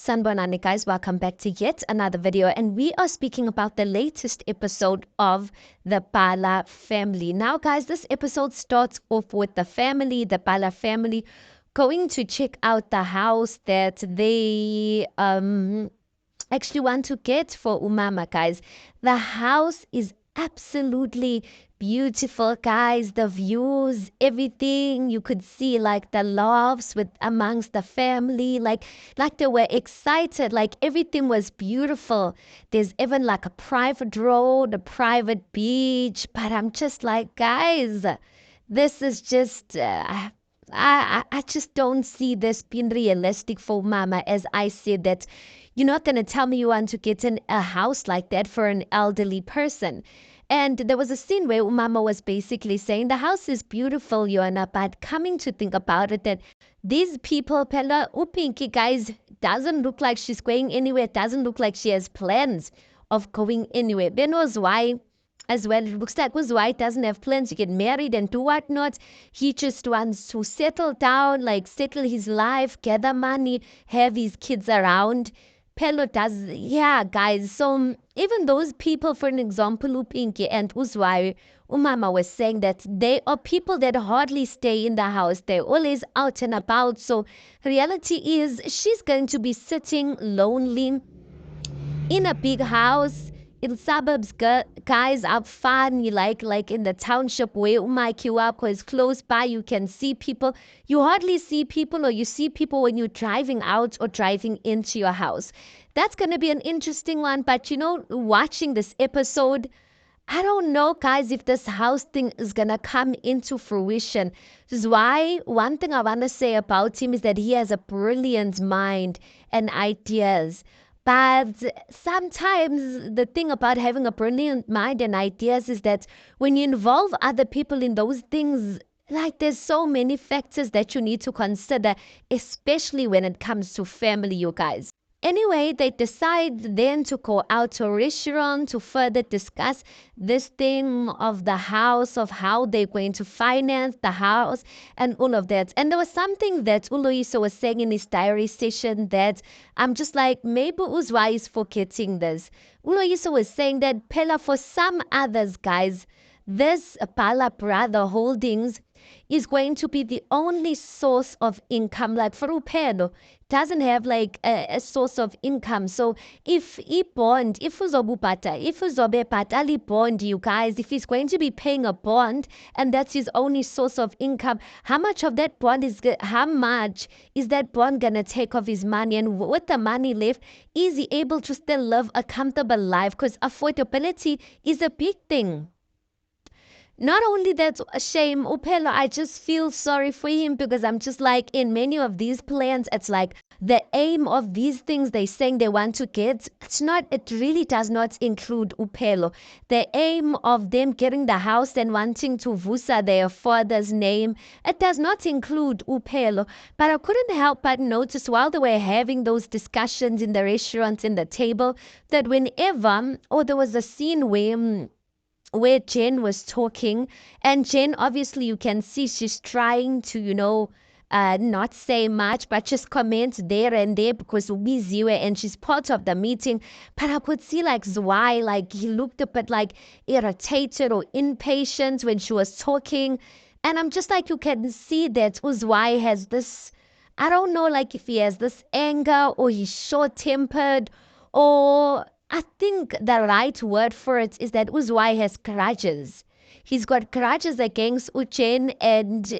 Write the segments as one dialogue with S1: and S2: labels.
S1: Sanbonani guys, welcome back to yet another video, and we are speaking about the latest episode of the Bala family. Now guys, this episode starts off with the Bala family going to check out the house that they actually want to get for Umama, guys. The house is absolutely beautiful, guys. The views, everything you could see, like the laughs with amongst the family, like they were excited, like everything was beautiful. There's even like a private road, a private beach, but I'm just like, guys, this is just I just don't see this being realistic for Mama. As I said, that you're not going to tell me you want to get in a house like that for an elderly person. And there was a scene where Mama was basically saying the house is beautiful, Yona, but coming to think about it, that these people, Pella Upinki, guys, doesn't look like she's going anywhere. It doesn't look like she has plans of going anywhere. Ben was why as well. It looks like Zwai doesn't have plans to get married and do whatnot. He just wants to settle down, like settle his life, gather money, have his kids around. Pelo does, yeah, guys. So even those people, for an example, Upinki and Uzwai, Umama was saying that they are people that hardly stay in the house. They're always out and about. So reality is she's going to be sitting lonely in a big house in suburbs. Guys are fun. You like in the township where Umaikiwako is close by, you can see people. You hardly see people, or you see people when you're driving out or driving into your house. That's going to be an interesting one. But watching this episode, I don't know, guys, if this house thing is going to come into fruition. This is why one thing I want to say about him is that he has a brilliant mind and ideas. But sometimes the thing about having a brilliant mind and ideas is that when you involve other people in those things, like there's so many factors that you need to consider, especially when it comes to family, you guys. Anyway, they decide then to go out to a restaurant to further discuss this thing of the house, of how they're going to finance the house and all of that. And there was something that Loyiso was saying in his diary session that I'm just like, maybe Uzwai is forgetting this. Loyiso was saying that Pella, for some others, guys, this Bala Brother Holdings is going to be the only source of income. Like for Upelo, doesn't have like a source of income. So if uzobe patali bond, you guys, if he's going to be paying a bond and that's his only source of income, how much of that bond how much is that bond gonna take of his money? And with the money left, is he able to still live a comfortable life? Because affordability is a big thing. Not only that, a shame, Upelo, I just feel sorry for him, because I'm just like, in many of these plans, it's like the aim of these things they saying they want to get, it really does not include Upelo. The aim of them getting the house and wanting to vusa their father's name, it does not include Upelo. But I couldn't help but notice while they were having those discussions in the restaurant, in the table, that whenever, or there was a scene where Jen was talking, and Jen, obviously you can see she's trying to, not say much, but just comment there and there because Ubiziwe and she's part of the meeting. But I could see like Zwai, like he looked a bit like irritated or impatient when she was talking. And I'm just like, you can see that Uzwai has this, I don't know, like if he has this anger or he's short-tempered, or I think the right word for it is that Uzwai has grudges. He's got grudges against Uchen, and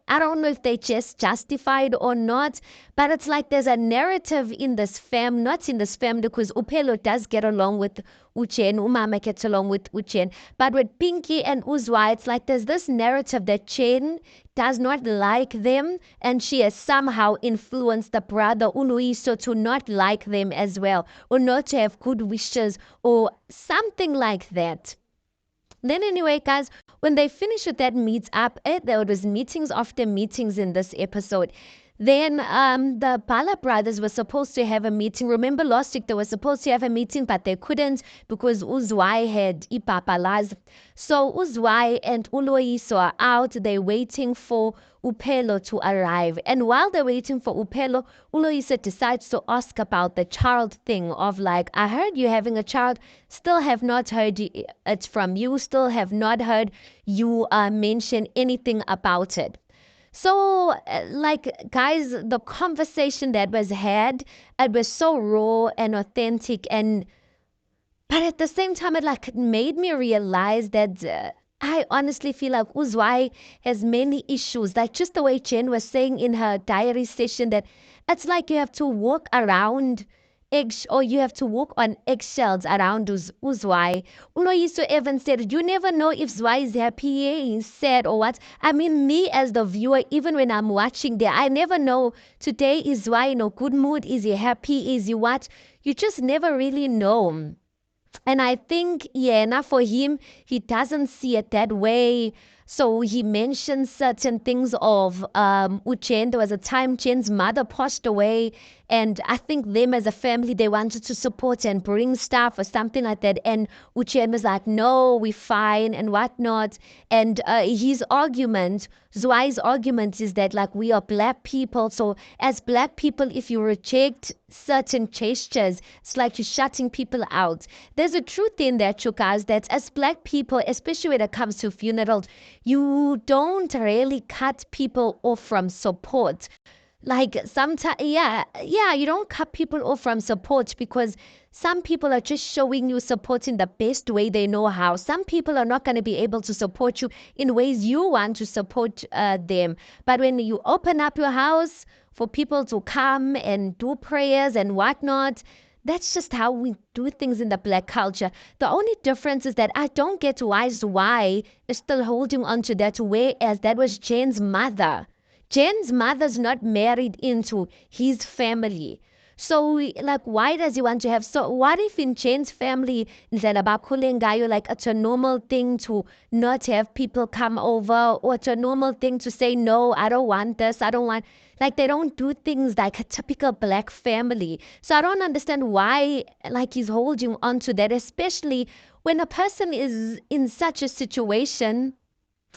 S1: I don't know if they just justified or not, but it's like there's a narrative in this fam, not in this fam, because Upelo does get along with Uchen, Umama gets along with Uchen, but with Pinky and Uzwai, it's like there's this narrative that Chen does not like them, and she has somehow influenced the brother Loyiso to not like them as well, or not to have good wishes, or something like that. Then anyway, guys, when they finished with that meet up, there was meetings after meetings in this episode. Then the Bala brothers were supposed to have a meeting. Remember last week they were supposed to have a meeting, but they couldn't because Uzwai had ipapalas. So Uzwai and Loyiso are out. They're waiting for Upelo to arrive. And while they're waiting for Upelo, Loyiso decides to ask about the child thing of like, I heard you having a child, still have not heard it from you, still have not heard you mention anything about it. So, like, guys, the conversation that was had, it was so raw and authentic, and but at the same time, it like made me realize that I honestly feel like Uzwai has many issues. Like just the way Jen was saying in her diary session that it's like you have to walk around or you have to walk on eggshells around Uzwai. Loyiso even said, you never know if Zwai is happy, he's sad or what. I mean, me as the viewer, even when I'm watching there, I never know today is Zwai in a good mood, is he happy, is he what? You just never really know. And I think, yeah, now for him, he doesn't see it that way. So he mentions certain things of Uchen. There was a time Chen's mother passed away, and I think them as a family they wanted to support and bring stuff or something like that. And Uchen was like, "No, we're fine" and whatnot. And his argument, Zwai's argument, is that like we are black people, so as black people, if you reject certain gestures, it's like you're shutting people out. There's a truth in that, you guys, that as black people, especially when it comes to funerals, you don't really cut people off from support. Like sometimes, yeah, you don't cut people off from support because some people are just showing you support in the best way they know how. Some people are not going to be able to support you in ways you want to support them. But when you open up your house for people to come and do prayers and whatnot, that's just how we do things in the black culture. The only difference is that I don't get why is still holding on to that, whereas that was Jane's mother. Jen's mother's not married into his family. So, like, why does he want to have? So, what if in Jen's family, like it's a normal thing to not have people come over, or it's a normal thing to say, no, I don't want this, I don't want. Like, they don't do things like a typical black family. So, I don't understand why, like, he's holding on to that, especially when a person is in such a situation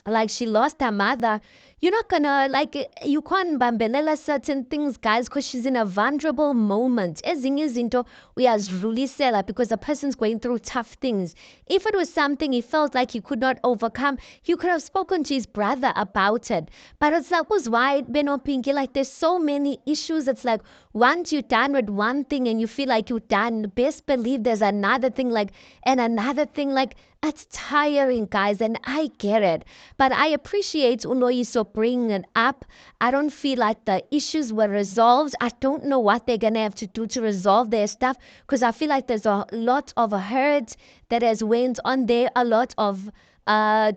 S1: like she lost her mother. You're not gonna like you can't bambelela certain things, guys, because she's in a vulnerable moment. Ezinye izinto uyazidlulisela because the person's going through tough things. If it was something he felt like he could not overcome, he could have spoken to his brother about it. But it's like was why Beno Pinky, like there's so many issues. It's like once you're done with one thing and you feel like you're done, best believe there's another thing like and another thing like it's tiring, guys, and I get it. But I appreciate Loyiso bringing it up. I don't feel like the issues were resolved. I don't know what they're going to have to do to resolve their stuff because I feel like there's a lot of hurt that has went on there. A lot of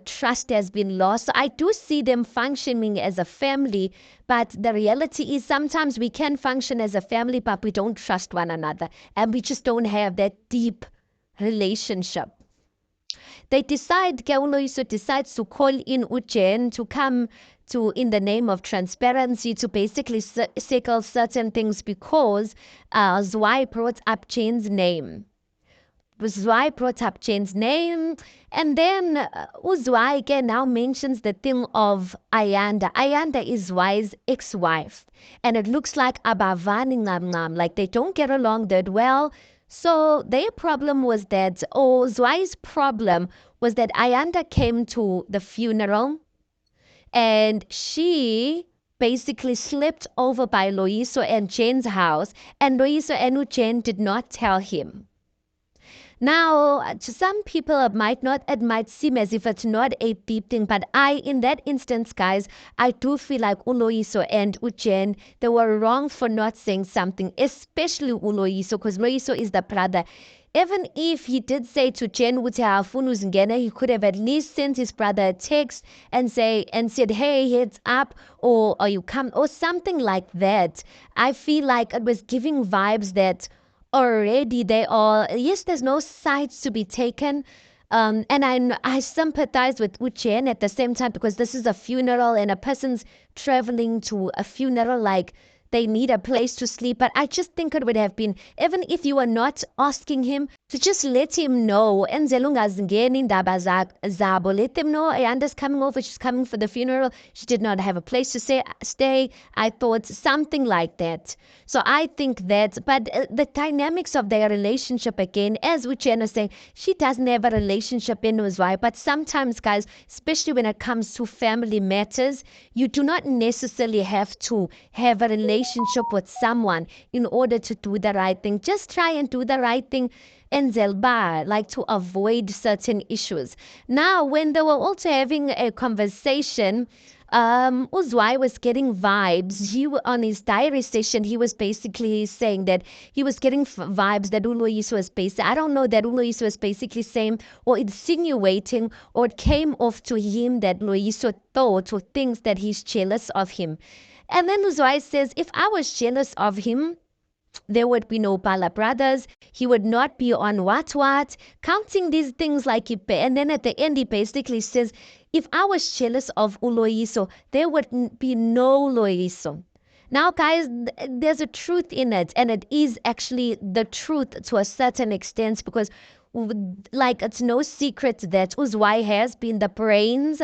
S1: trust has been lost. So I do see them functioning as a family, but the reality is sometimes we can function as a family, but we don't trust one another and we just don't have that deep relationship. They decide, Loyiso decides to call in Uchen to come to, in the name of transparency, to basically settle certain things because Zwai brought up Jane's name. Zwai brought up Jane's name, and then Uzwai again now mentions the thing of Ayanda. Ayanda is Zwai's ex-wife, and it looks like Abavani Ngam Ngam, like they don't get along that well. So their problem was that, or Zwai's problem was that Ayanda came to the funeral and she basically slept over by Loyiso and Jane's house, and Loyiso and Jane did not tell him. Now, to some people, it might seem as if it's not a deep thing, but in that instance, guys, I do feel like Loyiso and Uchen, they were wrong for not saying something, especially Loyiso, because Loyiso is the brother. Even if he did say to Jen he could have at least sent his brother a text and said, hey, heads up, or you come, or something like that. I feel like it was giving vibes that already they are, yes, there's no sides to be taken. And I sympathize with Uchen at the same time because this is a funeral and a person's traveling to a funeral, like they need a place to sleep. But I just think it would have been, even if you were not asking him, So just let him know. Enzela ungazingeni indaba zabo. Let them know Ayanda's coming over. She's coming for the funeral. She did not have a place to stay. I thought something like that. So I think that, but the dynamics of their relationship again, as Uchenna saying, she doesn't have a relationship in Zwai. But sometimes, guys, especially when it comes to family matters, you do not necessarily have to have a relationship with someone in order to do the right thing. Just try and do the right thing and Zelba, like to avoid certain issues. Now, when they were also having a conversation, Uzwai was getting vibes. On his diary session, he was basically saying that he was getting vibes that Loyiso was basically, I don't know that Loyiso was basically saying or insinuating, or it came off to him that Loyiso thought or thinks that he's jealous of him. And then Uzwai says, if I was jealous of him, there would be no Bala brothers. He would not be on what, counting these things like he, and then at the end he basically says, if I was jealous of Loyiso, there would be no Loyiso. Now, guys, there's a truth in it, and it is actually the truth to a certain extent because, like, it's no secret that Uzwai has been the brains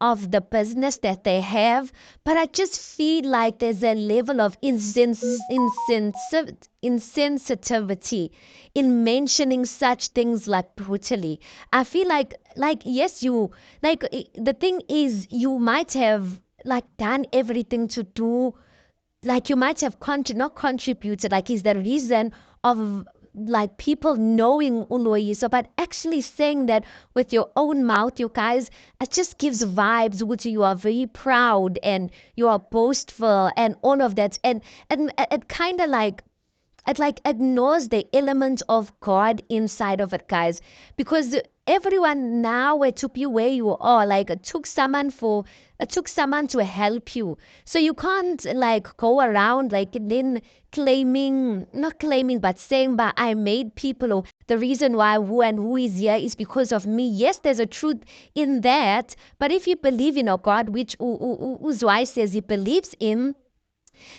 S1: of the business that they have, but I just feel like there's a level of insensitivity in mentioning such things like brutally. I feel like yes, you like the thing is you might have like done everything to do, like you might have not contributed, like is the reason of like people knowing Loyiso, but actually saying that with your own mouth, you guys, it just gives vibes which you are very proud and you are boastful and all of that, and it kind of like it like ignores the element of God inside of it, guys, because everyone now to be where you are, like it took someone to help you. So you can't like go around like then claiming, not claiming, but saying, but I made people, or the reason why who and who is here is because of me. Yes, there's a truth in that, but if you believe in a God, which Uzwai says he believes in,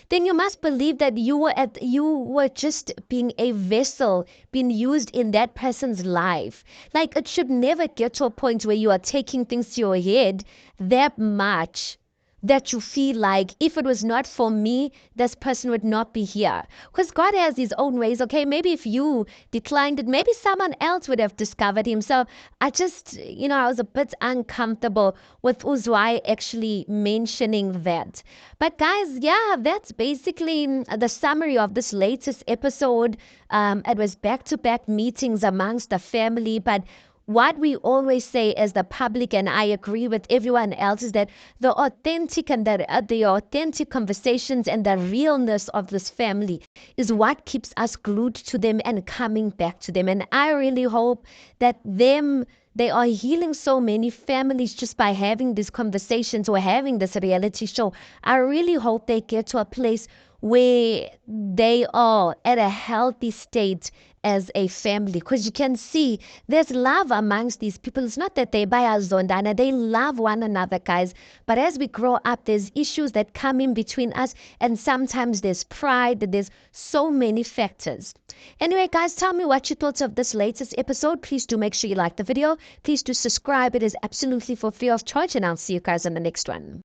S1: then you must believe that you were just being a vessel being used in that person's life. Like it should never get to a point where you are taking things to your head that much that you feel like if it was not for me, this person would not be here. Because God has his own ways. Okay, maybe if you declined it, maybe someone else would have discovered him. So I just, I was a bit uncomfortable with Uzwai actually mentioning that. But guys, yeah, that's basically the summary of this latest episode. It was back-to-back meetings amongst the family, but what we always say as the public, and I agree with everyone else, is that the authentic and the authentic conversations and the realness of this family is what keeps us glued to them and coming back to them. And I really hope that they are healing so many families just by having these conversations or having this reality show. I really hope they get to a place where they are at a healthy state as a family, because you can see there's love amongst these people. It's not that they buy a zondana, they love one another, guys, but as we grow up, there's issues that come in between us, and sometimes there's pride, there's so many factors. Anyway, guys, tell me what you thought of this latest episode. Please do make sure you like the video. Please do subscribe. It is absolutely for free of charge, and I'll see you guys in the next one.